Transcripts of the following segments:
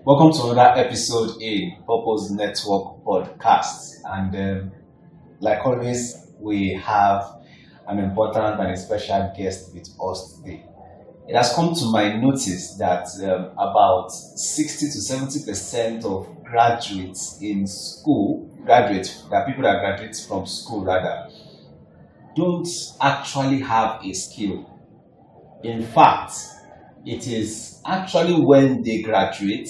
Welcome to another episode in Purpose Network Podcast. And like always, we have an important and a special guest with us today. It has come to my notice that about 60 to 70% of graduates in school, people that graduate from school rather, don't actually have a skill. In fact, it is actually when they graduate,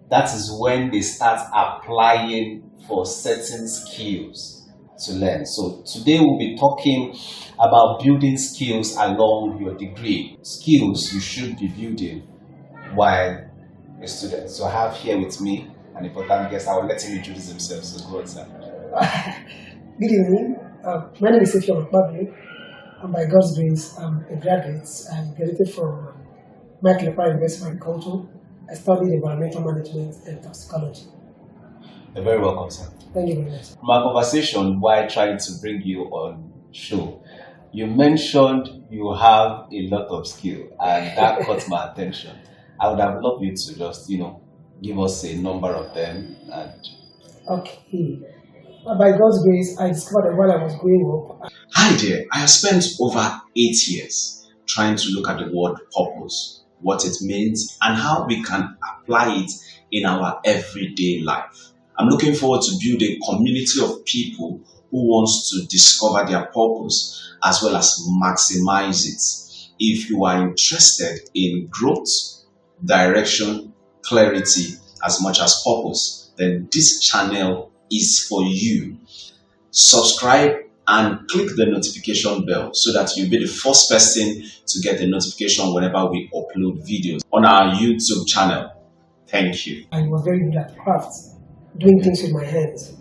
that is when they start applying for certain skills to learn. So today we'll be talking about building skills along your degree. Skills you should be building while a student. So I have here with me an important guest. I will let him introduce himself. So go on, sir. Good evening. My name is Effiong Akpabio, and by God's grace, I'm a graduate. I graduated from Michael University of Agriculture. I studied environmental management and toxicology. You're very welcome, sir. Thank you very much. From our conversation, while trying to bring you on show, you mentioned you have a lot of skill, and that caught my attention. I would have loved you to just, give us a number of them. And Okay. By God's grace, I discovered that while I was growing up. Hi there, I have spent over 8 years trying to look at the word purpose, what it means, and how we can apply it in our everyday life. I'm looking forward to build a community of people who wants to discover their purpose as well as maximize it. If you are interested in growth, direction, clarity, as much as purpose, then this channel is for you. Subscribe and click the notification bell so that you'll be the first person to get the notification whenever we upload videos on our YouTube channel. Thank you. I was very good at crafts, doing things with my hands.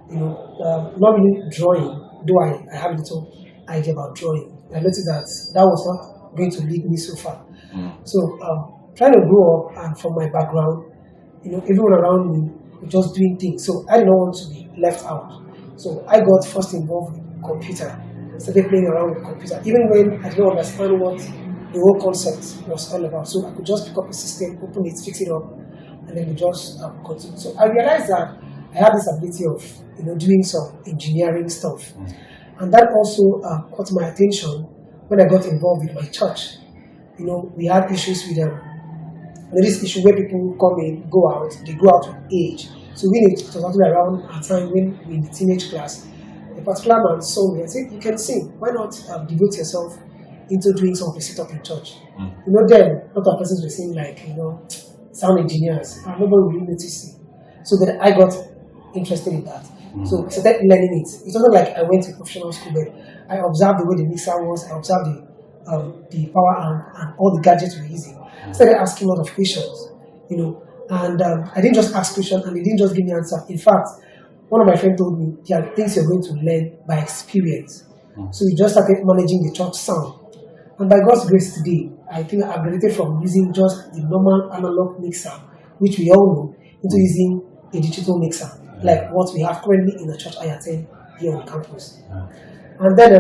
Not really drawing, though I have a little idea about drawing. I noticed that was not going to lead me so far. So trying to grow up, and from my background, everyone around me was just doing things. So I did not want to be left out. So I got first involved with computer, started playing around with computer, even when I didn't understand what the whole concept was all about. So I could just pick up a system, open it, fix it up, and then we just continue. So I realized that I had this ability of doing some engineering stuff, and that also caught my attention when I got involved with my church. We had issues with this issue where people come in, go out, they go out with age. So it was actually around a time when we were in the teenage class. A particular man saw me and said, "You can sing. Why not devote yourself into doing some of up in church?" Then a lot of persons were saying sound engineers, and nobody really noticed it. So then I got interested in that. So I started learning it. It wasn't like I went to professional school, but I observed the way the mixer was. I observed the power and all the gadgets we're using. I started asking a lot of questions, and I didn't just ask questions and they didn't just give me answer. In fact, one of my friends told me there are things you're going to learn by experience. So we just started managing the church sound. And by God's grace today, I think I graduated from using just the normal analog mixer, which we all know, into using a digital mixer, like what we have currently in the church I attend here on campus. And then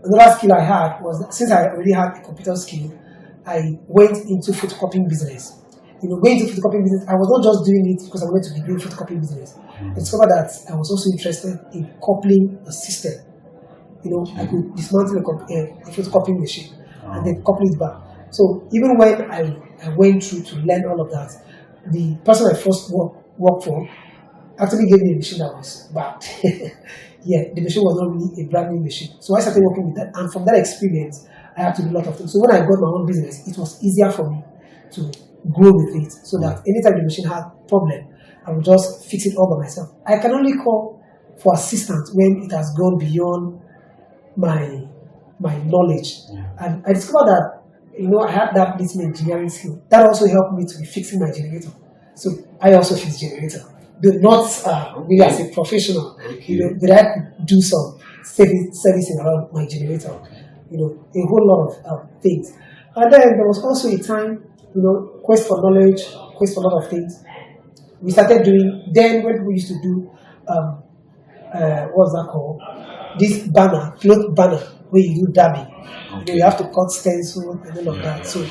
another skill I had was that since I already had a computer skill, I went into photocopying business. Going into photocopying business, I was not just doing it because I wanted to be doing photocopying business. I discovered that I was also interested in coupling a system. I could dismantle a photocopying machine and then couple it back. So even when I went through to learn all of that, the person I first worked for actually gave me a machine that was bad. The machine was not really a brand new machine. So I started working with that, and from that experience, I had to do a lot of things. So when I got my own business, it was easier for me to grow with it, so that anytime the machine had a problem, I would just fix it all by myself. I can only call for assistance when it has gone beyond my knowledge. And I discovered that I had that little engineering skill. That also helped me to be fixing my generator. So I also fix generator, but not really as a professional. But I could do some servicing around my generator. A whole lot of things. And then there was also a time, quest for knowledge, quest for a lot of things. We started doing, then when we used to do, what's that called? This banner, cloth banner, where you do dabbing. You have to cut stencil and all of that. So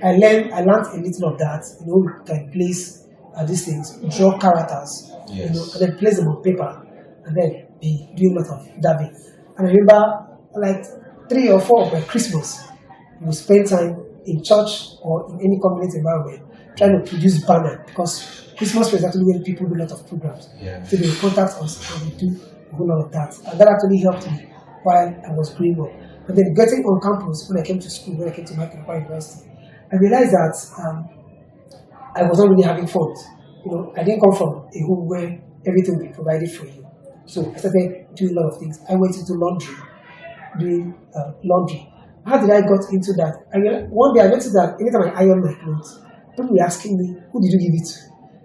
I learned a little of that. You can place these things, draw characters, Yes. and then place them on paper, and then be doing a lot of dabbing. And I remember like 3 or 4 of my Christmas, we would spend time in church or in any community environment trying to produce banner, because Christmas was actually when people do a lot of programs. Yeah. So they would contact us and we do a whole lot of that. And that actually helped me while I was growing up. And then getting on campus when I came to school, when I came to Michael University, I realized that I was not really having fun. I didn't come from a home where everything would be provided for you. So I started doing a lot of things. I went into laundry, doing laundry. How did I got into that? One day I noticed that anytime I iron my clothes, people were asking me, who did you give it to?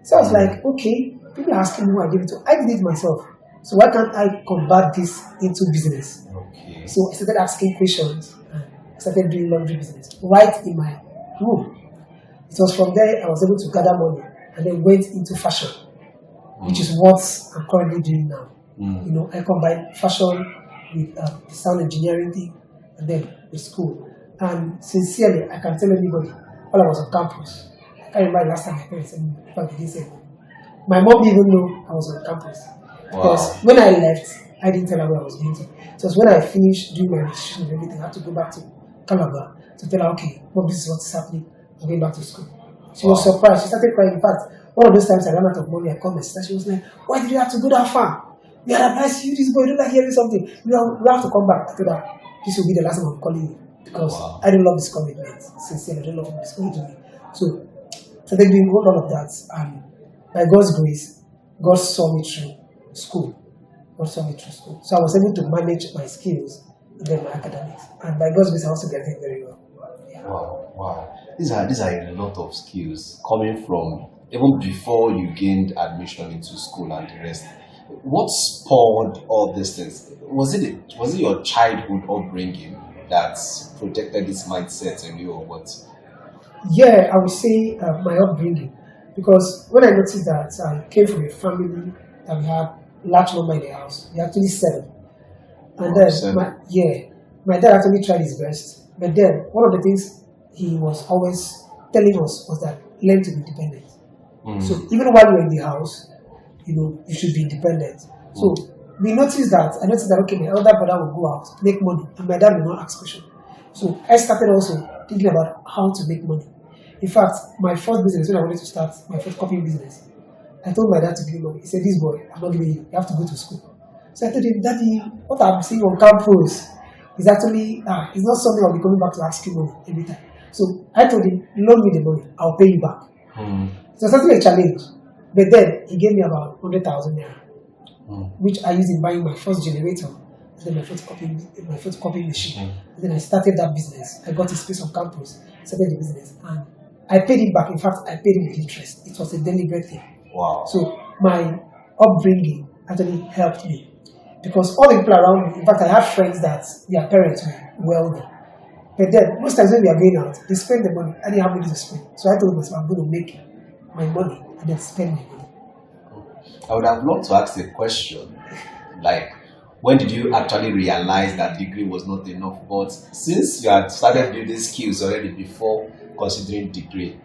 So I was like, okay, people are asking me who I gave it to. I did it myself. So why can't I convert this into business? Okay. So I started asking questions and I started doing laundry business right in my room. It was from there I was able to gather money and then went into fashion, which is what I'm currently doing now. I combine fashion with the sound engineering thing and then with school. And sincerely, I can tell anybody, while I was on campus, I can't remember the last time my parents said me, in fact, they didn't say anything. My mom didn't even know I was on campus. Because when I left, I didn't tell her what I was going to. So it was when I finished doing my registration and everything, I had to go back to Calabar to tell her, okay, Mom, this is what's happening. I'm going back to school. She was surprised. She started crying. In fact, one of those times I ran out of money, I called my sister. She was like, why did you have to go that far? We had advised you, this boy, you don't like hearing something. You have to come back. I told her, this will be the last time I'm calling you. Because I don't love this commitment. Sincerely, I don't love this commitment. So I started doing all of that. And by God's grace, God saw me through school. God saw me through school. So I was able to manage my skills and then my academics. And by God's grace, I also graduated very well. Yeah. Wow. These are a lot of skills coming from even before you gained admission into school and the rest. What spurred all these things? Was it your childhood upbringing that projected this mindset in you, or what? Yeah, I would say my upbringing, because when I noticed that I came from a family that we had large number in the house, we actually 7, and then my dad actually tried his best, but then one of the things he was always telling us was that learn to be independent. So even while you're in the house, you should be independent. So I noticed that okay, my elder brother will go out, make money, and my dad will not ask questions. So I started also thinking about how to make money. In fact, my first business, when I wanted to start my first copying business, I told my dad to give me money. He said, this boy, I'm not giving you, you have to go to school. So I told him, Daddy, what I'm seeing on campus is actually, it's not something I'll be coming back to ask you money every time. So I told him, loan me the money, I'll pay you back. So it's actually a challenge. But then he gave me about 100,000 naira, which I used in buying my first generator, and then my photocopying machine. And then I started that business. I got a space on campus, started the business, and I paid it back. In fact, I paid him with interest. It was a deliberate thing. Wow. So my upbringing actually helped me, because all the people around me, in fact, I have friends that their parents were wealthy. But then most times when we are going out, they spend the money. I didn't have money to spend. So I told myself, I'm going to make my money and then spend my money. I would have loved to ask a question, like, when did you actually realize that degree was not enough? But since you had started building skills already before considering degree,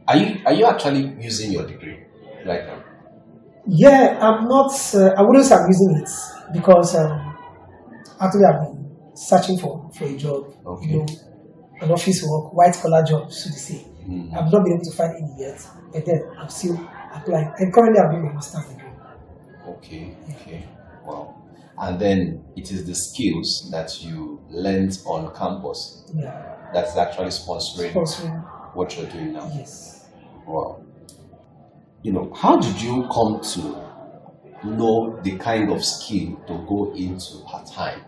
are you actually using your degree right now? Yeah, I'm not. I wouldn't say I'm using it, because actually I've been searching for a job. Okay. An office work, white collar job, so to say. I've not been able to find any yet, but then I'm still applying. And currently I'm doing my master's degree. Okay. Wow. And then it is the skills that you learned on campus that's actually sponsoring what you're doing now. Yes. Wow. How did you come to know the kind of skill to go into part-time?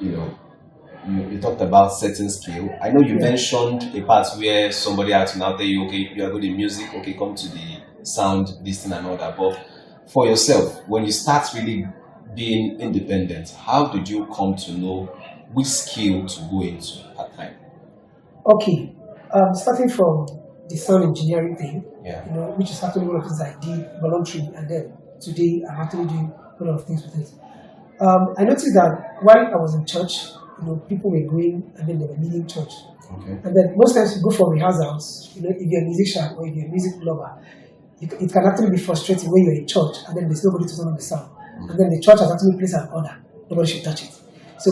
You talked about certain skill. I know you mentioned a part where somebody had to now tell you, okay, you are good in music, okay, come to the sound, this thing and all that. But for yourself, when you start really being independent, how did you come to know which skill to go into part-time? Okay. Starting from the sound engineering thing, Yeah. which is actually one of the things I did voluntarily, and then today I'm actually doing a lot of things with it. I noticed that while I was in church, people were going and then they were leaving church. Okay. And then most times you go for rehearsals, if you're a musician or if you're a music lover, it can actually be frustrating when you're in church and then there's nobody to turn on the sound. And then the church has actually placed an order. Nobody should touch it. So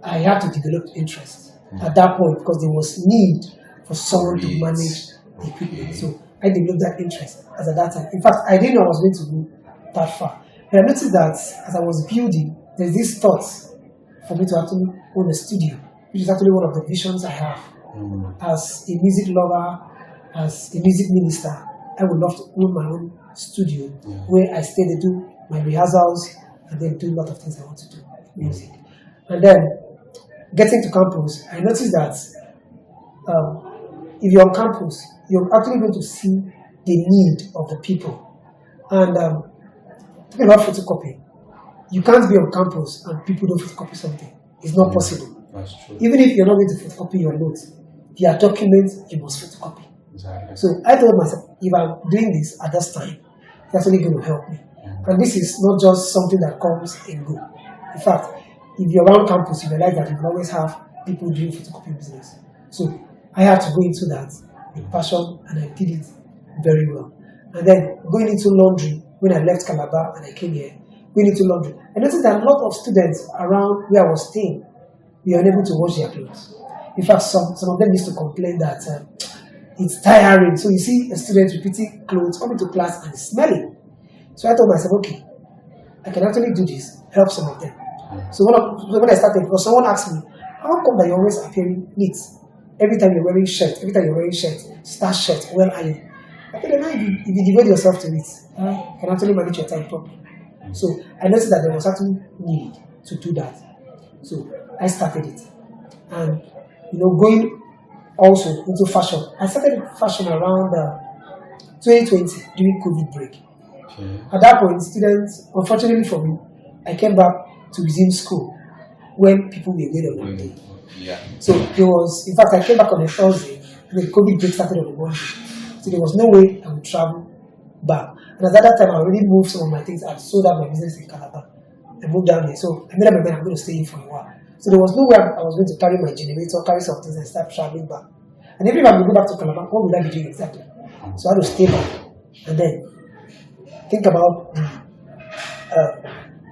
I had to develop interest at that point because there was need for someone to manage the equipment. So I developed that interest as at that time. In fact, I didn't know I was going to go that far. But I noticed that as I was building, there's this thought for me to actually own a studio, which is actually one of the visions I have. As a music lover, as a music minister, I would love to own my own studio where I stay to do my rehearsals and then do a lot of things I want to do, music. And then getting to campus, I noticed that if you're on campus, you're actually going to see the need of the people. And talking about photocopy, you can't be on campus and people don't photocopy something. It's not possible. That's true. Even if you're not going to photocopy your notes, there are documents you must photocopy. Exactly. So I told myself, if I'm doing this at this time, it's actually going to help me. And this is not just something that comes and go. In fact, if you're around campus, you realize that you can always have people doing photocopy business. So I had to go into that with passion, and I did it very well. And then going into laundry, when I left Calabar and I came here, going into laundry, I noticed that a lot of students around where I was staying were unable to wash their clothes. In fact, some of them used to complain that it's tiring. So you see a student repeating clothes coming to class and it's smelling. So I told myself, okay, I can actually do this, help some of them. So when I started, because someone asked me, how come that you're always appearing neat? Every time you're wearing shirt, start shirt, well ironed. I told them, if you devote yourself to it, you can actually manage your time properly. So I noticed that there was actually need to do that. So I started it. And going also into fashion. I started fashion around 2020 during COVID break. Okay. At that point, students, unfortunately for me, I came back to resume school when people were going on holiday. Yeah. So there was, in fact, I came back on a Thursday and the COVID break started on a Monday. So there was no way I would travel back. And at that time, I already moved some of my things. I sold out my business in Calabar. I moved down there. So I made up my mind I'm going to stay here for a while. So there was no way I was going to carry my generator, carry some things and start traveling back. And every time I go back to Calabar, what would I be doing exactly? So I had to stay back and then think about the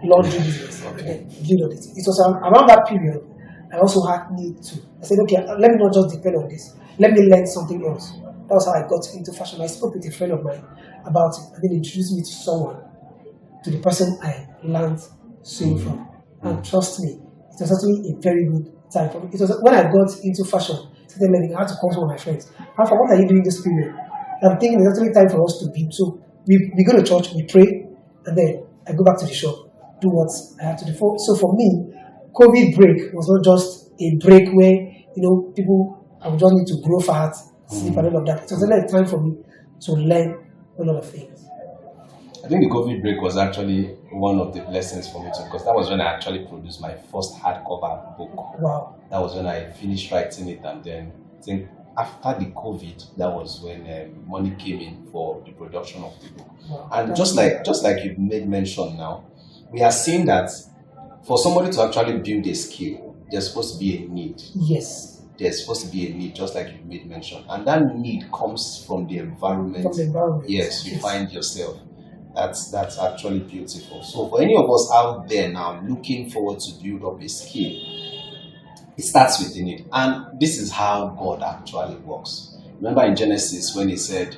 laundry business and then build on it. It was around that period I also had need to. I said, okay, let me not just depend on this. Let me learn something else. That was how I got into fashion. I spoke with a friend of mine about it and then introduced me to someone, to the person I learned sewing from. And trust me, it was actually a very good time for me. It was when I got into fashion, started learning, I had to call some of my friends. Alpha, what are you doing this period? I'm thinking it's actually time for us to be. So we go to church, we pray, and then I go back to the shop, do what I have to do. So for me, COVID break was not just a break where people I would just need to grow fat, sleep, and all of that. It was a time for me to learn a lot of things. I think the COVID break was actually one of the blessings for me too, because that was when I actually produced my first hardcover book. Wow. That was when I finished writing it, and then I think after the COVID, that was when money came in for the production of the book. Wow. And just like you made mention now, we are seeing that for somebody to actually build a skill, there's supposed to be a need. Yes. There's supposed to be a need, just like you made mention, and that need comes from the environment. From the environment. Yes, you find yourself. That's actually beautiful. So for any of us out there now looking forward to build up a skill, it starts with the need. And this is how God actually works. Remember in Genesis when he said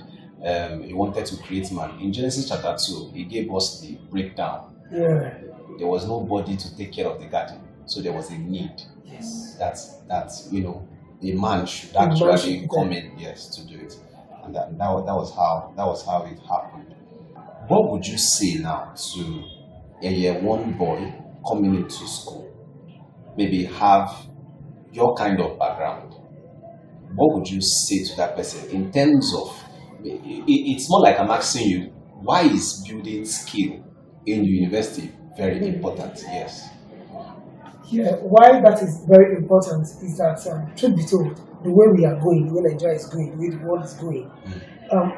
he wanted to create man. In Genesis chapter 2, he gave us the breakdown. Yeah. There was nobody to take care of the garden. So there was a need. Yes. That's a man should actually come in, yes, to do it. And that was how it happened. What would you say now to a year one boy coming into school? Maybe have your kind of background. What would you say to that person in terms of, it's more like I'm asking you, why is building skill in university very important? Yes. Yeah, why that is very important is that, truth be told, the way we are going, the way Nigeria is going, the way the world is going,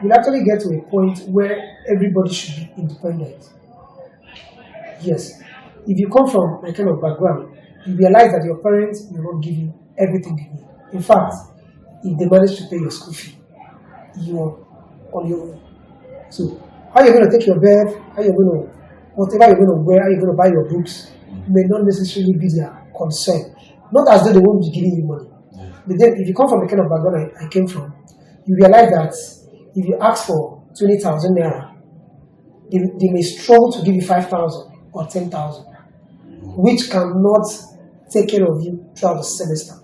we'll actually get to a point where everybody should be independent. Yes. If you come from my kind of background, you realize that your parents will not give you everything you need. In fact, if they manage to pay your school fee, you are on your own. So how you're going to take your bed, how you're going to, whatever you're going to wear, how you're going to buy your books, may not necessarily be their concern. Not as though they won't be giving you money. But then if you come from the kind of background I came from, you realize that if you ask for 20,000 naira, they may struggle to give you 5,000 or 10,000, which cannot take care of you throughout the semester.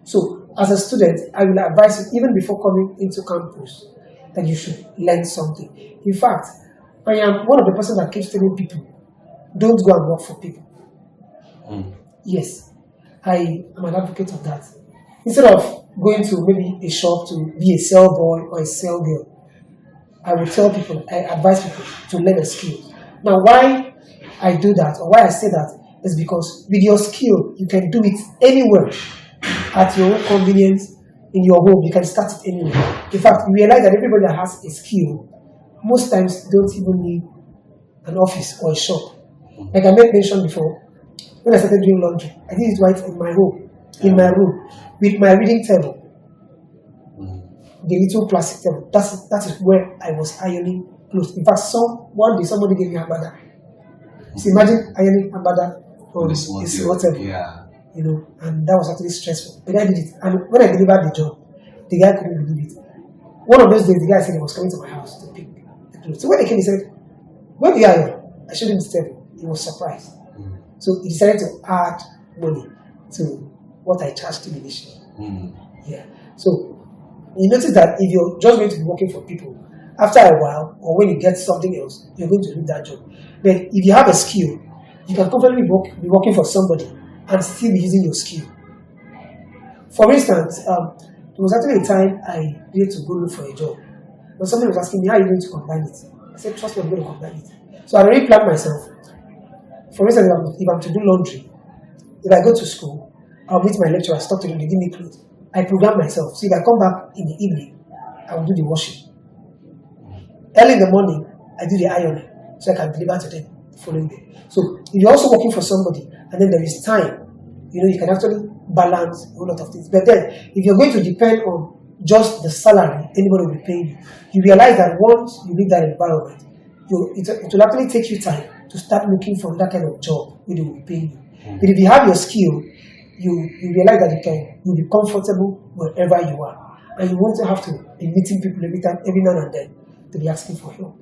So as a student, I will advise you, even before coming into campus, that you should learn something. In fact, I am one of the persons that keeps telling people, don't go and work for people. Yes, I am an advocate of that. Instead of going to maybe a shop to be a sell boy or a sell girl, I will tell people, I advise people to learn a skill. Now, why I do that or why I say that is because with your skill, you can do it anywhere at your own convenience in your home. You can start it anywhere. In fact, you realize that everybody that has a skill, most times don't even need an office or a shop. Like I made mention before, when I started doing laundry, I did it right in my home, with my reading table, the little plastic table. That is where I was ironing clothes. In fact, one day somebody gave me a bada. So imagine ironing a bada on a small table. Yeah. You know, and that was actually stressful. But I did it. And when I delivered the job, the guy couldn't believe it. One of those days, the guy said he was coming to my house to pick the clothes. So when he came, he said, "Where do you iron?" I showed him the table. He was surprised. So he decided to add money to what I charged him initially. Yeah. So you notice that if you're just going to be working for people, after a while, or when you get something else, you're going to leave that job. But if you have a skill, you can comfortably be working for somebody and still be using your skill. For instance, there was actually a time I needed to go look for a job. But somebody was asking me, how are you going to combine it? I said, trust me, I'm going to combine it. So I already planned myself. For instance, if I'm to do laundry, if I go to school, I'll meet my lecturer, talk to them, they give me clothes. I program myself. So if I come back in the evening, I will do the washing. Early in the morning, I do the ironing, so I can deliver to them the following day. So if you're also working for somebody, and then there is time, you can actually balance a whole lot of things. But then, if you're going to depend on just the salary anybody will be paying you, you realize that once you leave that environment, it will actually take you time to start looking for that kind of job where they will be paying you. But if you have your skill, you realize that you'll be comfortable wherever you are. And you won't have to be meeting people every now and then to be asking for help.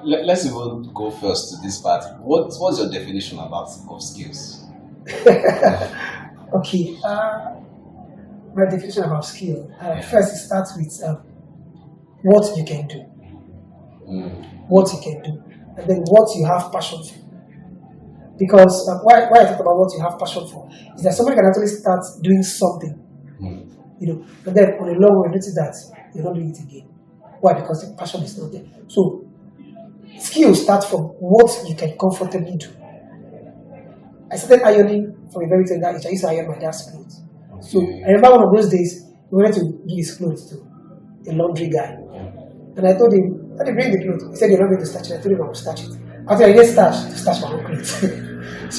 Let's even go first to this part. What's your definition of skills? Okay. My definition about skill. First, it starts with what you can do. What you can do. And then what you have passion for. Because why I talk about what you have passion for is that somebody can actually start doing something, and then on a long run, notice that you're not doing it again. Why? Because the passion is not there. So, skills start from what you can comfortably do. I started ironing from a very tender age. I used to iron my dad's clothes. So, I remember one of those days, he wanted to give his clothes to a laundry guy. And I told him, "How do you bring the clothes?" He said, "You're not going to starch it." I told him I will starch it. After I get starched to starch my own clothes.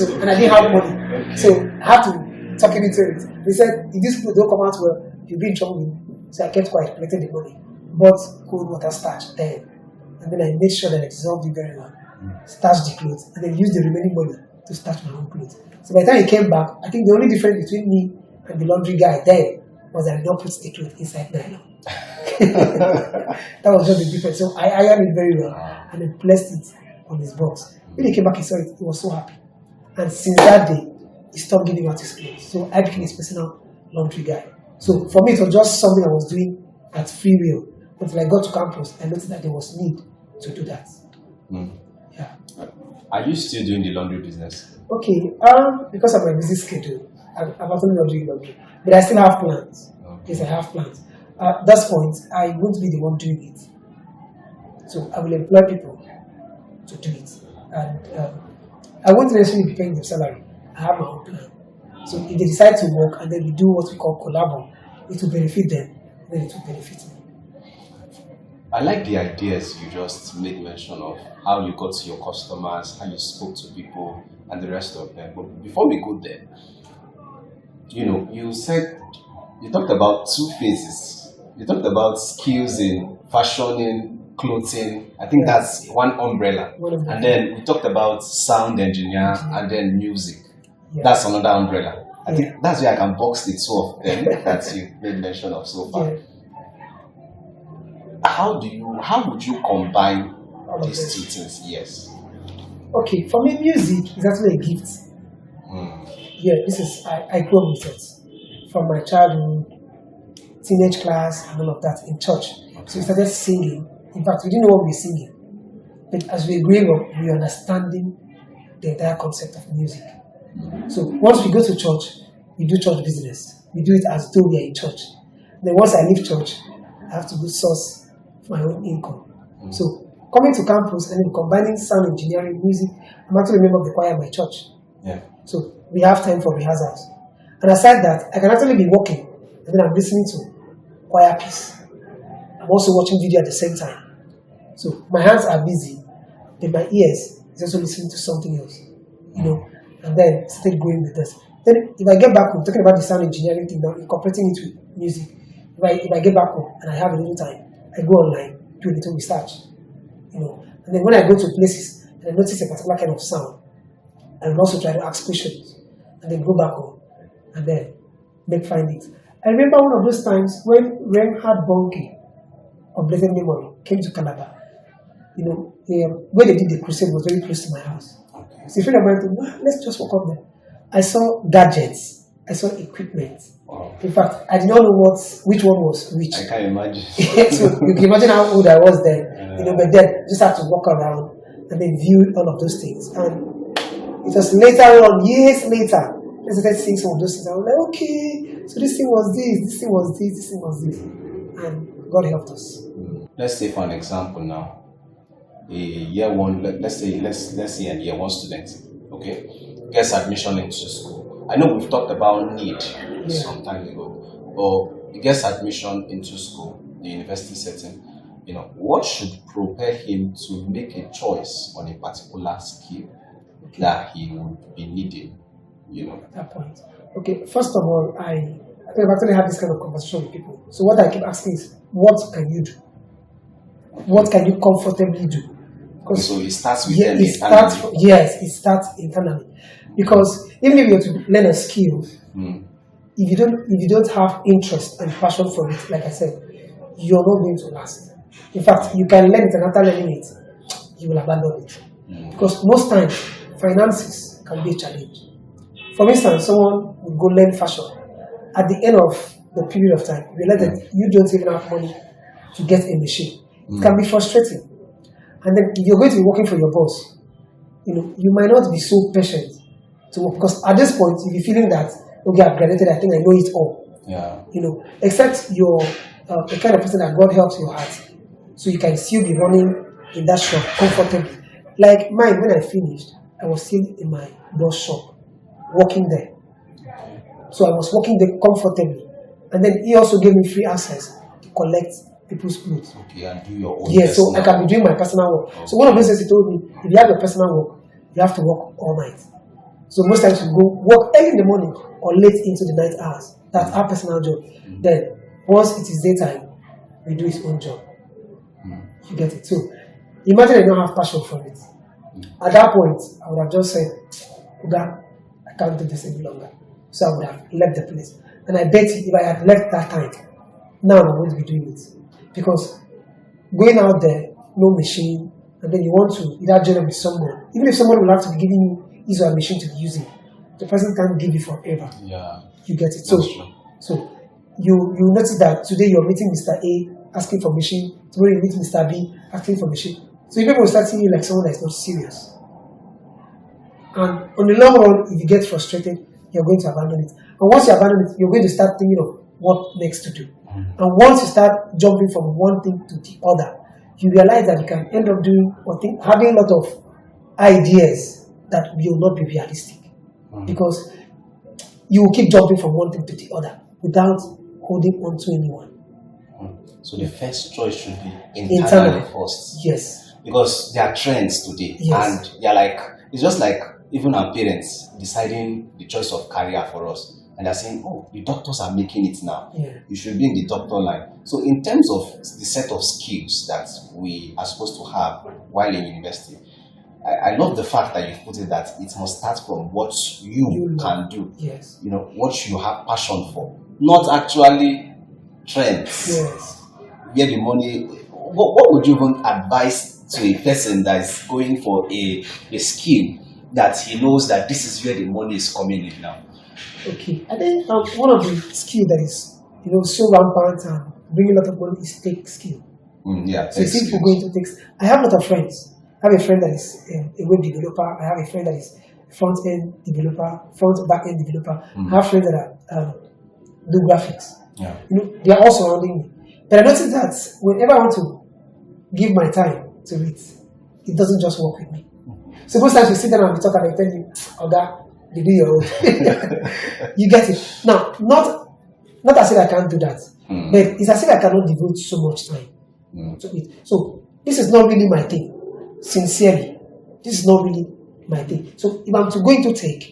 And I didn't have money. So I had to talk him into it. He said, "If these clothes don't come out well, you'll be in trouble with me." So I kept quiet, collected the money, bought cold water starch then. And then I made sure that I dissolved it very well, starched the clothes, and then used the remaining money to starch my own clothes. So by the time he came back, I think the only difference between me and the laundry guy then was that I did not put the clothes inside nylon. That was just the difference. So I ironed it very well and then placed it on his box. When he came back, he saw it. He was so happy. And since that day, he stopped giving out his clothes. So I became his personal laundry guy. So for me, it was just something I was doing at free will. Until I got to campus, I noticed that there was need to do that. Yeah. Are you still doing the laundry business? Okay. Because of my busy schedule, I'm actually not doing laundry. But I still have plans. Okay. Yes, I have plans. At this point, I won't be the one doing it. So I will employ people to do it. And I won't necessarily be paying them salary. I have my own plan. So if they decide to work and then we do what we call collabo, it will benefit them, then it will benefit me. I like the ideas you just made mention of, how you got to your customers, how you spoke to people, and the rest of them. But before we go there, you talked about two phases. You talked about skills in fashioning clothing. I think that's one umbrella. One of the And then we talked about sound engineer and then music. Yeah. That's another umbrella. I think that's where I can box the two of them that you made mention of so far. Yeah. How would you combine All of these this. two things? Yes. Okay, for me, music is actually a gift. Yeah, this is I grew up with it from my childhood, teenage class, and all of that in church. So we started singing. In fact, we didn't know what we were singing, but as we grew up, we were understanding the entire concept of music. So once we go to church, we do church business. We do it as though we are in church. Then once I leave church, I have to go source my own income. So coming to campus and then combining sound engineering, music, I'm actually a member of the choir at my church. Yeah. So we have time for rehearsals. And aside that, I can actually be working and then I'm listening to choir piece. I'm also watching video at the same time. So my hands are busy, but my ears is also listening to something else. And then still going with this. Then if I get back home, talking about the sound engineering thing now, incorporating it with music. If I get back home and I have a little time, I go online, do a little research. And then when I go to places and I notice a particular kind of sound, I will also try to ask questions and then go back home and then make findings. I remember one of those times when Reinhard Bonnke of Blessed Memory came to Calabar. Where they did the crusade was very close to my house. So a friend of mine told me, let's just walk up there. I saw gadgets. I saw equipment. Wow. In fact, I did not know which one was which. I can't imagine. So you can imagine how old I was then. But then just have to walk around and then view all of those things. And it was later on, years later, I started seeing some of those things. I was like, okay, so this thing was this thing was this thing was this. And God helped us. Let's say for an example now, a year one, let's say a year one student, okay, gets admission into school. I know we've talked about need some time ago, but he gets admission into school, the university setting. What should propel him to make a choice on a particular skill that he would be needing? At that point. Okay, first of all, I've actually had this kind of conversation with people. So what I keep asking is, what can you do? What can you comfortably do? So it starts with them it starts internally. Because even if you have to learn a skill, if you don't have interest and passion for it, like I said, you're not going to last. In fact, you can learn it and after learning it, you will abandon it. Because most times, finances can be a challenge. For instance, someone will go learn fashion. At the end of the period of time, you realize that you don't even have money to get a machine. It can be frustrating. And then if you're going to be working for your boss, you might not be so patient to work. Because at this point, if you're feeling that, okay, I've graduated, I think I know it all. Yeah. Except you're the kind of person that God helps your heart. So you can still be running in that shop comfortably. Like mine, when I finished, I was still in my boss shop, working there. So I was working there comfortably. And then he also gave me free access to collect people's clothes. Okay, and do your own. Yeah, so I can be doing my personal work. Okay. So one of those things he told me, if you have your personal work, you have to work all night. So most times you go work early in the morning or late into the night hours. That's our personal job. Then once it is daytime, we do his own job. You get it? So imagine I don't have passion for it. At that point, I would have just said, Uga, I can't do this any longer. So I would have left the place. And I bet you if I had left that time, now I'm going to be doing it. Because going out there, no machine, and then you want to either join with someone, even if someone will have to be giving you his or her machine to be using, the person can't give you forever. Yeah. You get it? So you notice that today you're meeting Mr. A asking for machine, tomorrow you meet Mr. B asking for machine. So people will start seeing you like someone that's not serious. And on the long run, if you get frustrated, you're going to abandon it. And once you abandon it, you're going to start thinking of what next to do. And once you start jumping from one thing to the other, you realize that you can end up doing or having a lot of ideas that will not be realistic. Because you will keep jumping from one thing to the other without holding on to anyone. So the first choice should be internally first. Yes. Because there are trends today. Yes. And they're like, it's just like even our parents deciding the choice of career for us. and they're saying, oh, the doctors are making it now. Yeah. You should be in the doctor line. So in terms of the set of skills that we are supposed to have while in university, I love the fact that you put it that it must start from what you can do. Yes. You know, what you have passion for. Not actually trends. Yes. Where the money, what would you even advise to a person that is going for a skill that he knows that this is where the money is coming in now? Okay. I think one of the skill that is, so rampant and bringing a lot of money is tech skill. Yeah. So if people go into tech, I have a lot of friends. I have a friend that is a web developer. I have a friend that is front-end developer, back-end developer. I have friends that are do graphics. Yeah. They are all surrounding me. But I noticed that whenever I want to give my time to it, it doesn't just work with me. So most times we sit down and we talk and I tell you, Oga, you do your own. You get it. Now, not as if I can't do that, but it's as if I cannot devote so much time to it. So this is not really my thing. Sincerely, this is not really my thing. So if I'm to go into tech,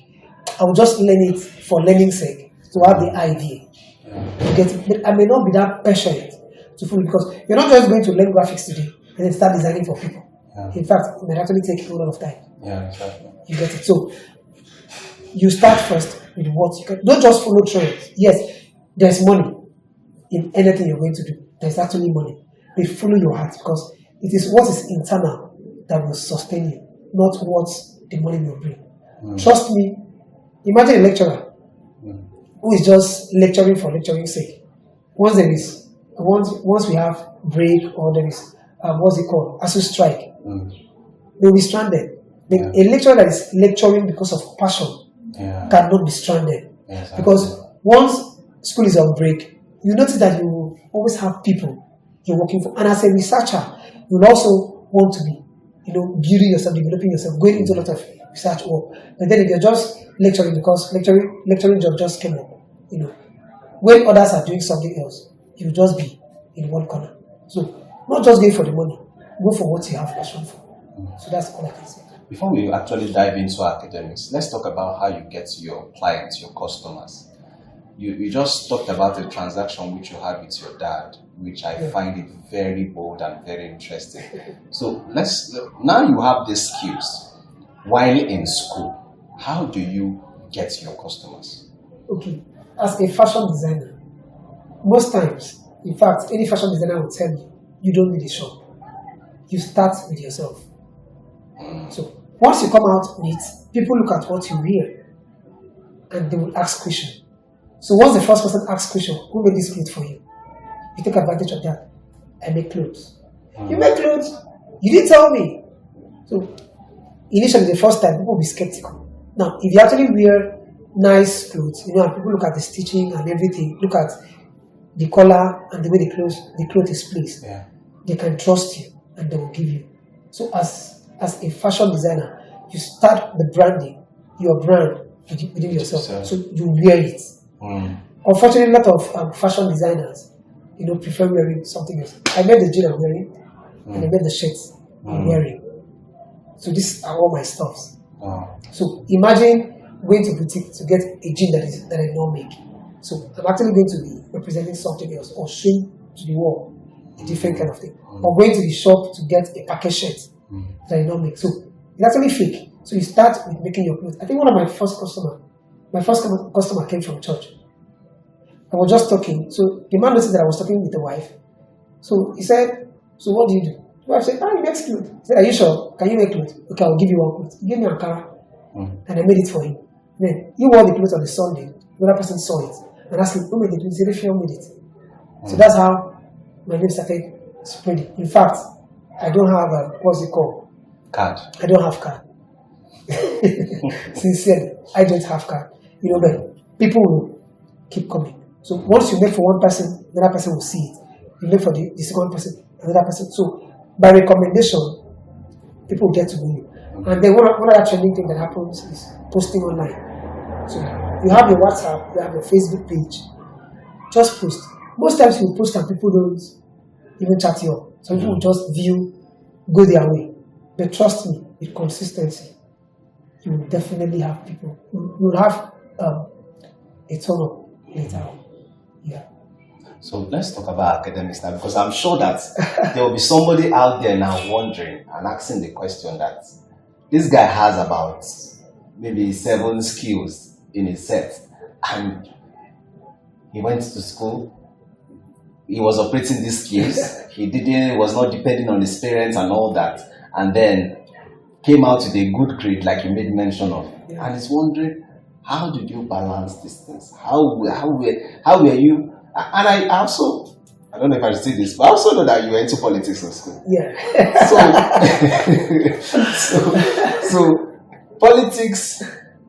I will just learn it for learning's sake, to have the idea. You get it? But I may not be that passionate to fully, because you're not just going to learn graphics today and then start designing for people. In fact, it may actually take a lot of time. Yeah, exactly. You get it? So you start first with what you can. Don't just follow trends. Yes, there's money in anything you're going to do. There's actually money. But follow your heart, because it is what is internal that will sustain you, not what the money will bring. Trust me. Imagine a lecturer who is just lecturing for lecturing's sake. Once we have break, or there is what's it called, ASU strike, they will be stranded. A lecturer that is lecturing because of passion cannot be stranded. Because once school is on break, you notice that you will always have people you're working for. And as a researcher, you will also want to be, building yourself, developing yourself, going into a lot of research work. But then if you're just lecturing because lecturing job just came up, when others are doing something else, you'll just be in one corner. So not just going for the money, go for what you have passion for. So that's all I can say. Before we actually dive into academics, let's talk about how you get your clients, your customers. You just talked about the transaction which you had with your dad, which I find it very bold and very interesting. So now you have these skills. While in school, how do you get your customers? Okay, as a fashion designer, most times, in fact, any fashion designer will tell you, you don't need a shop. You start with yourself. So once you come out with, people look at what you wear and they will ask questions. So once the first person asks question, who made this clothes for you? You take advantage of that. I make clothes. You make clothes? You didn't tell me. So initially, the first time, people will be skeptical. Now, if you actually wear nice clothes, and people look at the stitching and everything, look at the color and the way the cloth is placed, they can trust you and they will give you. So as a fashion designer, you start the branding, your brand within yourself. So you wear it. Unfortunately, a lot of fashion designers, prefer wearing something else. I made the jeans I'm wearing, and I made the shirts I'm wearing. So these are all my stuffs. So imagine going to boutique to get a jean that I don't make. So I'm actually going to be representing something else, or showing to the wall a different kind of thing, or going to the shop to get a package shirt that I don't make. So it's actually fake. So you start with making your clothes. I think one of my first customer came from church. I was just talking. So the man noticed that I was talking with the wife. So he said, so what do you do? The wife said, he makes clothes. He said, are you sure? Can you make clothes? Okay, I'll give you one clothes. He gave me a car, and I made it for him. Then he wore the clothes on the Sunday. The other person saw it and asked him, who made the clothes? He said, Effiong made it. So that's how my name started spreading. In fact, I don't have what's it called? Card. I don't have card. Sincerely, I don't have card. But people will keep coming. So once you make for one person, another person will see it. You make for the second person, another person. So by recommendation, people get to know you. And then one other trending thing that happens is posting online. So you have your WhatsApp, you have your Facebook page. Just post. Most times you post and people don't even chat you up. Some people just view, go their way. But trust me, with consistency, you will definitely have people. You will have a turn up later on. Yeah. So let's talk about academics now, because I'm sure that there will be somebody out there now wondering and asking the question that this guy has about maybe 7 skills in his set, and he went to school, he was operating these skills, he was not depending on his parents and all that, and then came out with a good grade like you made mention of, and he's wondering, how did you balance these things? How were you? And I also, I don't know if I should say this, but I also know that you were into politics in school. Yeah. So politics,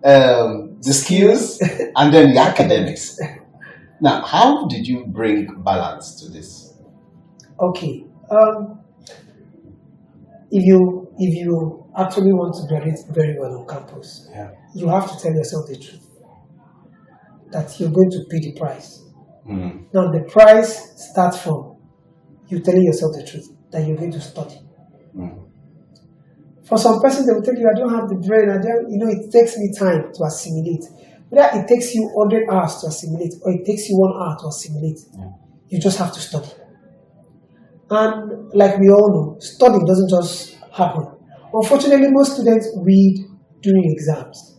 the skills, and then the academics. Now, how did you bring balance to this? Okay. If you actually want to graduate very well on campus, you have to tell yourself the truth that you're going to pay the price. Now, the price starts from you telling yourself the truth that you're going to study. For some persons, they will tell you, I don't have the brain, it takes me time to assimilate. Whether it takes you 100 hours to assimilate or it takes you 1 hour to assimilate, you just have to study. And like we all know, studying doesn't just happen. Unfortunately, most students read during exams.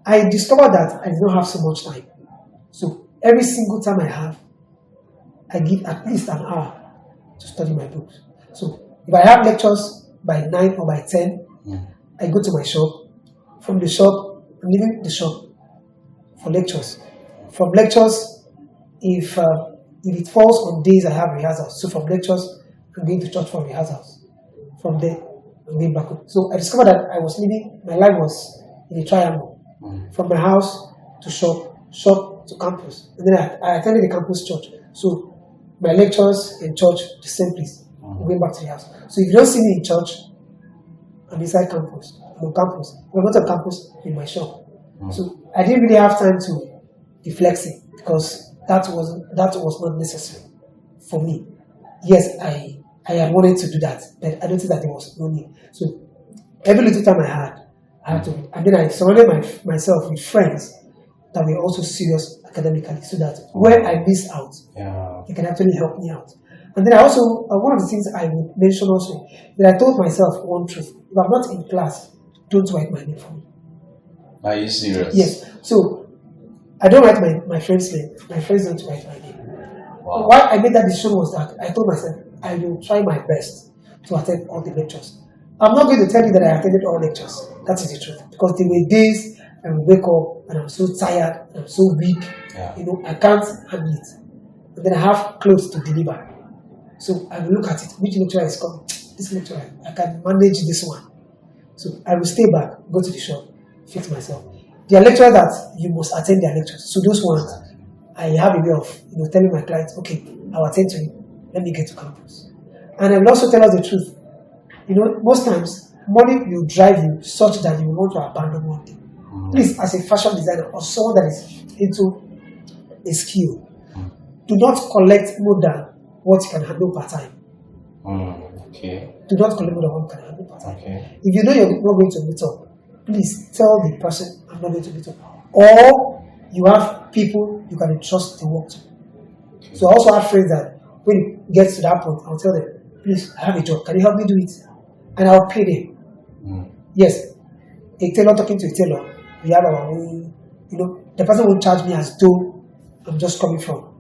I discovered that I did not have so much time. So every single time I give at least an hour to study my books. So if I have lectures by 9 or by 10, I go to my shop. From the shop, I'm leaving the shop for lectures. From lectures, if it falls on days I have rehearsals, so from lectures, I'm going to church for rehearsals. From there, I'm going back home. So I discovered that I was living, my life was in a triangle. From my house to shop to campus. And then I attended the campus church. So my lectures in church, the same place. I'm going back to the house. So if you don't see me in church, I'm inside campus. I'm on campus. When I go to campus, in my shop. So I didn't really have time to be flexing because that was not necessary for me. Yes, I had wanted to do that, but I don't think that there was no need. So every little time I had to, and then I surrounded myself with friends that were also serious academically, so that where I missed out, they can actually help me out. And then I also, one of the things I would mention also, that I told myself one truth: if I'm not in class, don't write my name for me. Are you serious? Yes. So I don't write my friend's name. My friends don't write my name. Wow. Why I made that decision was that I told myself I will try my best to attend all the lectures. I'm not going to tell you that I attended all lectures. That is the truth. Because there were days I would wake up and I'm so tired, and I'm so weak. I can't handle it. And then I have clothes to deliver. So I will look at it. Which lecturer is coming? This lecturer. I can manage this one. So I will stay back, go to the shop, fix myself. There are lecturers that you must attend their lectures. So those ones, I have a way of telling my clients, okay, I'll attend to you. Let me get to campus. And I will also tell us the truth. Most times, money will drive you such that you will want to abandon one thing. Please, as a fashion designer or someone that is into a skill, do not collect more than what you can handle per time. Okay. Do not collect more than what you can handle per time. Okay. If you know you're not going to meet up, please tell the person, I'm not going to meet up. Or you have people you can entrust the work to. Okay. So I also have friends that when it gets to that point, I'll tell them, please, I have a job. Can you help me do it? And I'll pay them. Yes. A tailor talking to a tailor, we have our own, the person will charge me as though I'm just coming from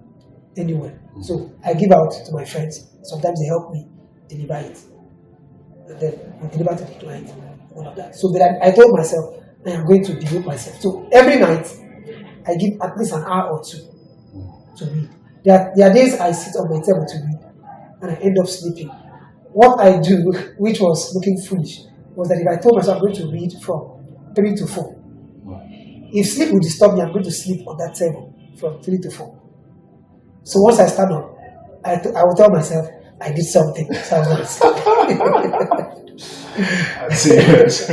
anywhere. So I give out to my friends. Sometimes they help me deliver it. And then I deliver to the client. All of that. So I told myself, I am going to devote myself. So every night, I give at least an hour or two to read. There are days I sit on my table to read, and I end up sleeping. What I do, which was looking foolish, was that if I told myself I'm going to read from 3 to 4, if sleep would disturb me, I'm going to sleep on that table from 3 to 4. So once I stand up, I will tell myself I did something. So I was serious.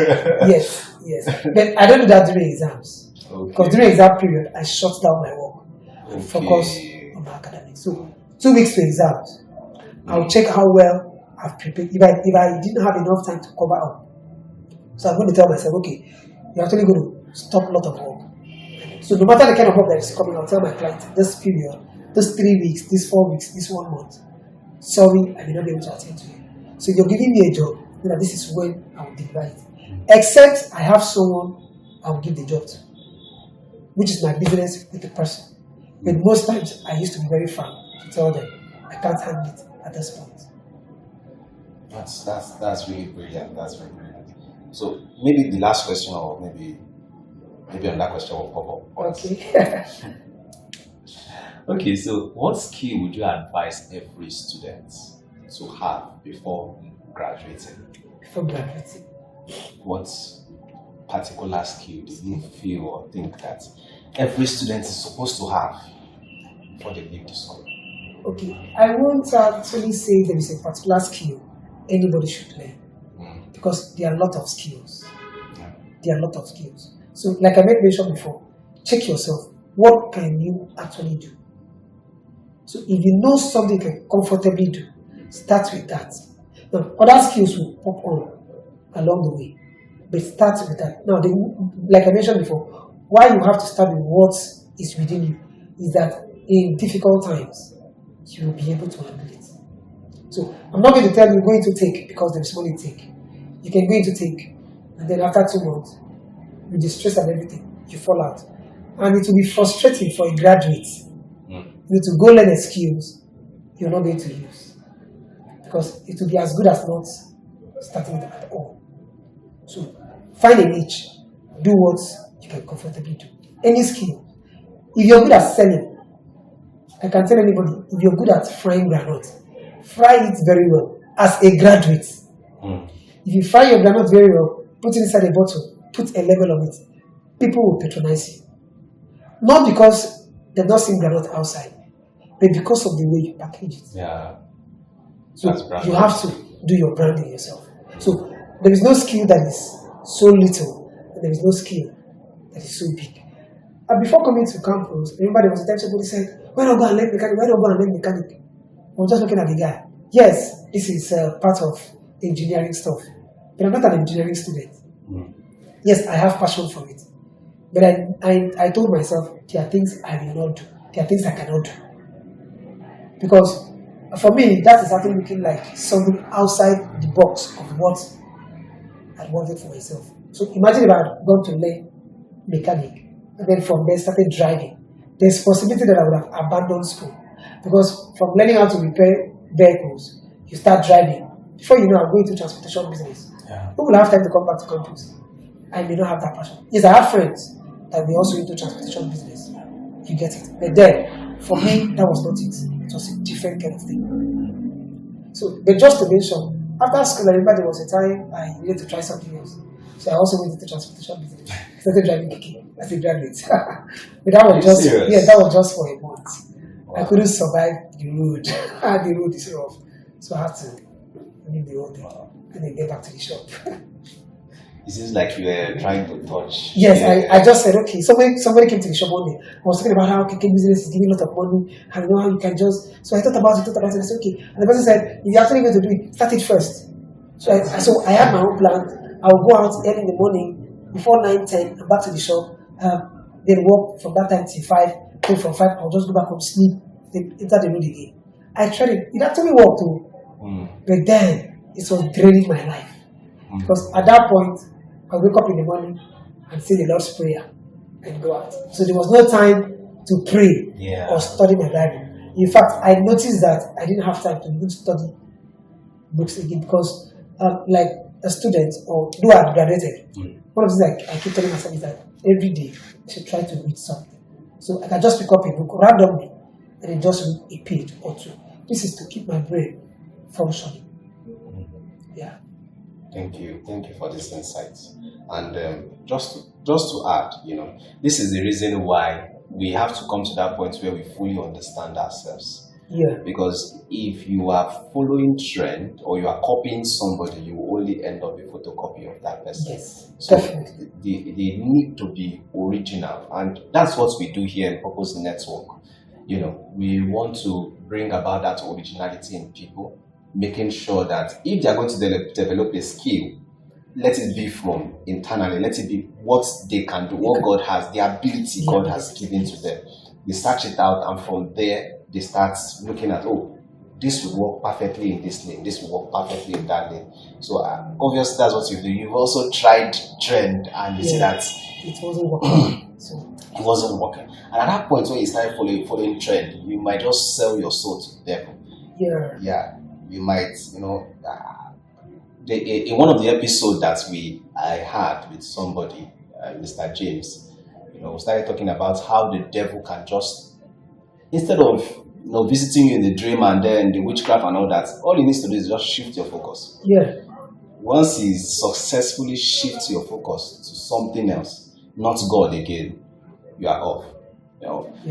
Yes. But I don't do that during exams. Because during exam period, I shut down my work and focus on my academics. So 2 weeks to exams, I'll check how well I've prepared. If I didn't have enough time to cover up, so I'm going to tell myself, okay, you're actually going to stop a lot of work and So no matter the kind of work that is coming, I'll tell my client this period, this 3 weeks, this 4 weeks, this 1 month. Sorry, I may not be able to attend to you. So if you're giving me a job, you know, this is when I will deliver it. Except I have someone I will give the job to, which is my business with the person. But most times I used to be very frank to tell them I can't handle it at this point. That's really brilliant. That's very brilliant. So maybe the last question, or maybe another question will pop up. Okay. Okay, so what skill would you advise every student to have before graduating? Before graduating. What particular skill do you feel or think that every student is supposed to have before they leave the school? Okay, I won't actually say there is a particular skill anybody should learn, because there are a lot of skills. Yeah. There are a lot of skills. So, like I made mention before, check yourself. What can you actually do? So, if you know something you can comfortably do, start with that. Now, other skills will pop on along the way, but start with that. Now, like I mentioned before, why you have to start with what is within you is that in difficult times, you will be able to handle it. So, I'm not going to tell you go into take because there is money to take. You can go into take, and then after 2 months, with the stress and everything, you fall out. And it will be frustrating for a graduate you to go learn the skills you're not going to use. Because it will be as good as not starting them at all. So find a niche, do what you can comfortably do. Any skill. If you're good at selling, I can tell anybody, if you're good at frying granite, fry it very well as a graduate. If you fry your granite very well, put it inside a bottle, put a label on it, people will patronize you. Not because they've not seen granite outside, but because of the way you package it. Yeah. So you have to do your branding yourself. So there is no skill that is so little, and there is no skill that is so big. And before coming to campus, remember there was a time somebody said, why not go and learn mechanic? Why not go and learn mechanic? I was just looking at the guy. Yes, this is part of engineering stuff, but I'm not an engineering student. Yes, I have passion for it. But I told myself, there are things I will not do. There are things I cannot do. Because for me, that is actually looking like something outside the box of what I wanted for myself. So imagine if I had gone to learn mechanic and then from there started driving. There's possibility that I would have abandoned school. Because from learning how to repair vehicles, you start driving. Before you know, I'm going to transportation business. Yeah. Who will have time to come back to campus? I may not have that passion. Yes, I have friends that were also into transportation business. You get it. But then, for me, that was not it. It was a different kind of thing. So, but just to mention, after school, I remember there was a time I needed to try something else. So I also went into transportation business. Started driving keke as a graduate. But that was just that was just for a month. Wow. I couldn't survive the road. The road is rough. So I had to leave the whole thing and then get back to the shop. It seems like you were trying to touch. Yes, I just said, okay, somebody came to the shop one day. I was talking about how keke business is giving a lot of money, and you know how you can just. So I thought about it, and I said, okay. And the person said, if you're actually going to do it, start it first. So I had my own plan. I would go out early in the morning, before 9:10, and back to the shop. Then work from that time till 5. Then from 5, I'll just go back home, sleep, then enter the road again. I tried it. It actually worked too. But then, it was draining my life. Because at that point, I wake up in the morning and say the Lord's Prayer and go out. So there was no time to pray or study my Bible. In fact, I noticed that I didn't have time to even study books again because, like a student or though I graduated, one of the things I keep telling myself is that every day I should try to read something. So I can just pick up a book randomly and then just read a page or two. This is to keep my brain functioning. Yeah. Thank you for this insights. And just to add, this is the reason why we have to come to that point where we fully understand ourselves. Yeah. Because if you are following trend or you are copying somebody, you will only end up a photocopy of that person. Yes. So Definitely. they need to be original, and that's what we do here in Purpose Network. We want to bring about that originality in people, making sure that if they are going to develop a skill, let it be from internally, let it be what they can do, what God has, the ability God has given to them. They search it out, and from there they start looking at, oh, this would work perfectly in this lane, this would work perfectly in that lane. So obviously that's what you do. You've also tried trend, and you see that it wasn't working. So it wasn't working. And at that point when you started following trend, you might just sell your soul to the devil. Yeah, you might, in one of the episodes that I had with somebody, Mr. James, we started talking about how the devil can just, instead of visiting you in the dream and then the witchcraft and all that, all he needs to do is just shift your focus. Once he successfully shifts your focus to something else, not God again, you are off.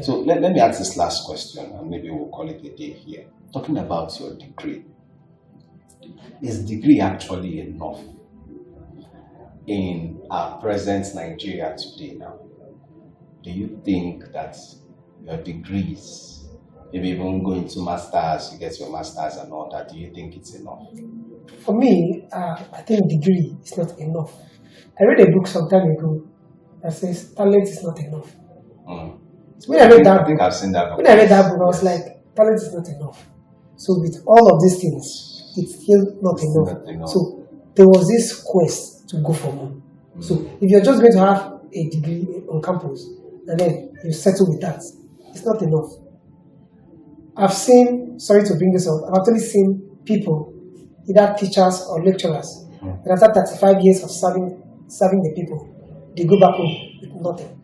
So let me ask this last question, and maybe we'll call it a day here. Talking about your degree. Is degree actually enough in our present Nigeria today now? Do you think that your degrees, maybe even going to masters, you get your masters and all that, do you think it's enough? For me, I think degree is not enough. I read a book some time ago that says talent is not enough. So when I read that book, I've seen that book. When I read that book, I was like, talent is not enough. So with all of these things, it's still not enough. So there was this quest to go for more. So if you're just going to have a degree on campus and then you settle with that, it's not enough. I've seen, sorry to bring this up, I've actually seen people, either teachers or lecturers, that after 35 years of serving the people, they go back home with nothing.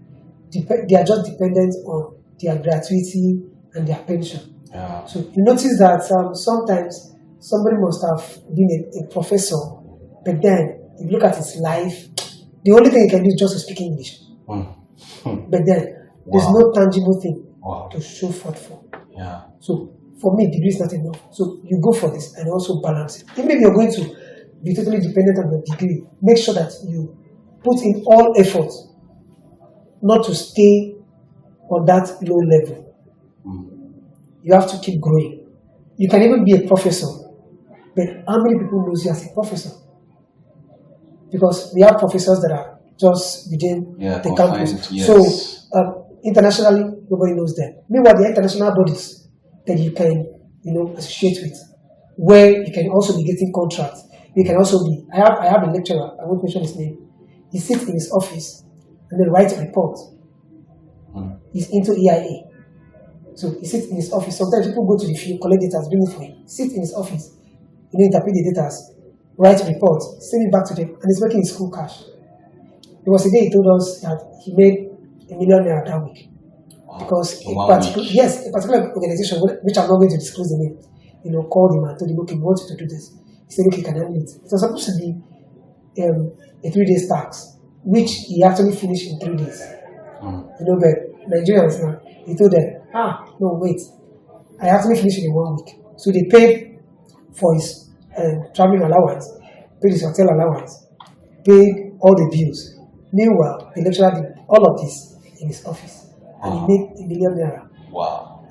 They are just dependent on their gratuity and their pension. So you notice that sometimes somebody must have been a professor, but then if you look at his life, the only thing he can do is just to speak English. But then there's no tangible thing to show forth for. So for me, degree is not enough. So you go for this and also balance it. Even if you're going to be totally dependent on the degree, make sure that you put in all effort not to stay on that low level. You have to keep growing. You can even be a professor, but how many people knows you as a professor? Because we have professors that are just within the campus. So internationally, nobody knows them. Meanwhile, there are international bodies that you can, associate with, where you can also be getting contracts. You can also be. I have a lecturer. I won't mention his name. He sits in his office and then writes a report. He's into EIA. So he sits in his office. Sometimes people go to the field, collect data, bring it for him. Sits in his office, interpret the data, write reports, send it back to them, and he's making his full cash. There was a day he told us that he made $1 million that week. Because a particular organization, which I'm not going to disclose the name, called him and told him, okay, we want you to do this. He said, okay, can I handle it? It was supposed to be a 3 days tax, which he actually finished in 3 days. But Nigerians now, he told them, no, wait, I actually finished it in 1 week. So they paid for his traveling allowance, paid his hotel allowance, paid all the bills. Meanwhile, the lecturer did all of this in his office. And he made $1 million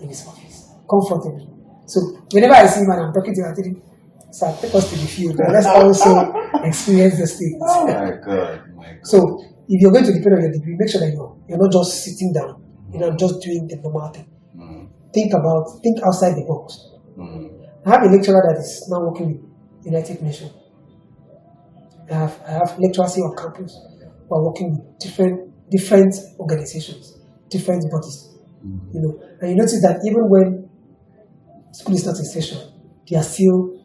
in his office, comfortably. So whenever I see him and I'm talking to him, I tell him, sir, take us to the field, but let's also experience the state. Oh my God. So if you're going to depend on your degree, make sure that you're not just sitting down, just doing the normal thing. Think outside the box. I have a lecturer that is now working with United Nations. I have lecturers here on campus who are working with different organizations, different bodies. And you notice that even when school is not in session, they are still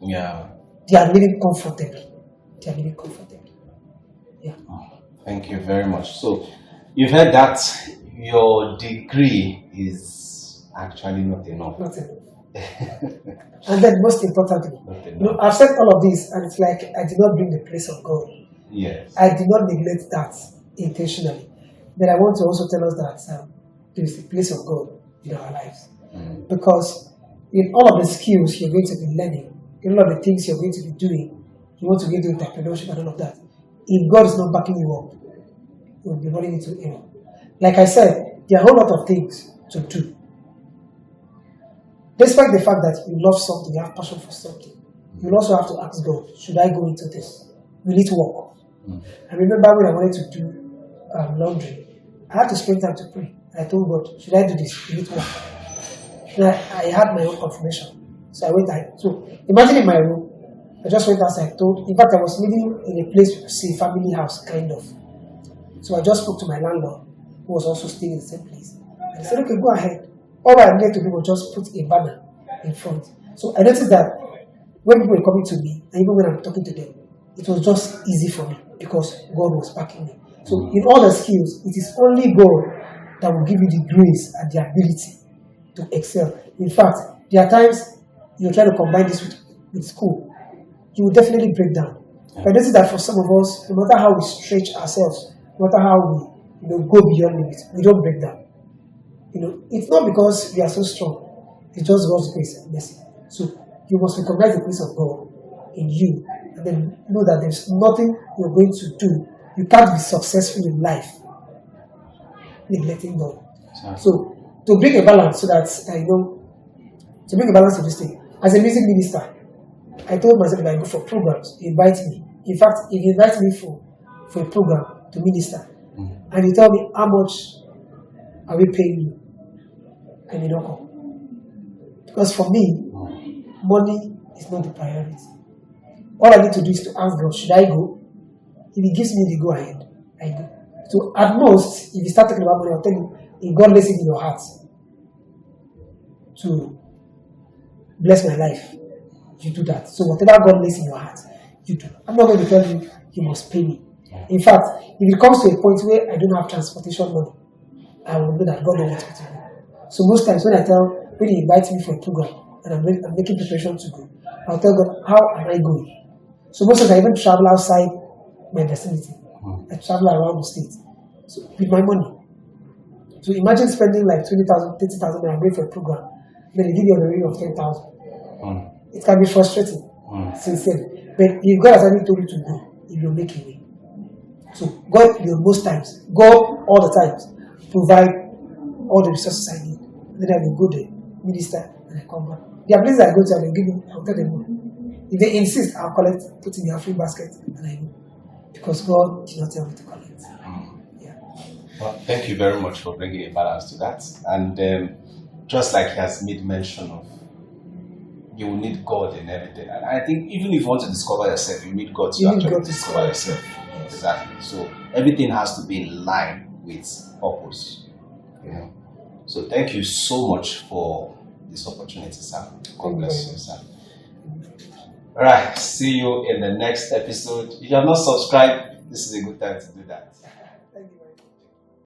they are living comfortably. Thank you very much. So you've heard that your degree is actually not enough. Not enough. And then most importantly, I've said all of this and it's like I did not bring the place of God. Yes. I did not neglect that intentionally. But I want to also tell us that there is a place of God in our lives. Because in all of the skills you're going to be learning, in all of the things you're going to be doing, you want to get into entrepreneurship and all of that. If God is not backing you up, you'll be running into error. Like I said, there are a whole lot of things to do. Despite the fact that you love something, you have passion for something, you'll also have to ask God, should I go into this? Will it work? I remember when I wanted to do laundry, I had to spend time to pray. I told God, should I do this? Will it work? And I had my own confirmation. So I went out. So imagine in my room, I just went outside. In fact, I was living in a place you could see, family house, kind of. So I just spoke to my landlord, who was also staying in the same place. And he said, okay, go ahead. All I needed to do was just put a banner in front. So I noticed that when people were coming to me, and even when I'm talking to them, it was just easy for me because God was backing me. So in all the skills, it is only God that will give you the grace and the ability to excel. In fact, there are times you try to combine this with school, you will definitely break down. But this is that for some of us, no matter how we stretch ourselves, no matter how we go beyond limits, we don't break down. It's not because we are so strong, it's just God's grace and mercy. So you must recognize the grace of God in you, and then know that there's nothing you're going to do. You can't be successful in life neglecting God. So to bring a balance, so that to bring a balance to this thing, as a music minister, I told myself if I go for programs, invite me. In fact, if you invite me for a program to minister, and you tell me how much are we paying you, I may not come. Because for me, money is not the priority. All I need to do is to ask God, should I go? If He gives me the go ahead, I go. So at most, if you start talking about money, I'll tell you, if God lays it in your heart to bless my life, you do that. So whatever God lays in your heart, you do. I'm not going to tell you, you must pay me. In fact, if it comes to a point where I don't have transportation money, I will know that God will let me to go. So most times when He invites me for a program and I'm making preparation to go, I'll tell God, how am I going? So most times I even travel outside my vicinity. I travel around the state with my money. So imagine spending like 20,000, 30,000 and going for a program. Then they give you on the rate of 10,000. It can be frustrating, sincerely. But if God has already told you to go, He will make a way. So God will most times, God all the times, provide all the resources I need. Then I will go there, minister, and I come back. There are places I go to and they give me, I'll tell them no. If they insist, I'll collect, put in their free basket, and I go. Because God did not tell me to collect. Yeah. Well, thank you very much for bringing a balance to that. And just like he has made mention of, you will need God in everything. And I think even if you want to discover yourself, you need God to actually discover yourself. Yes. Exactly. So everything has to be in line with purpose. So thank you so much for this opportunity, sir. God bless you, sir. All right. See you in the next episode. If you have not subscribed, this is a good time to do that.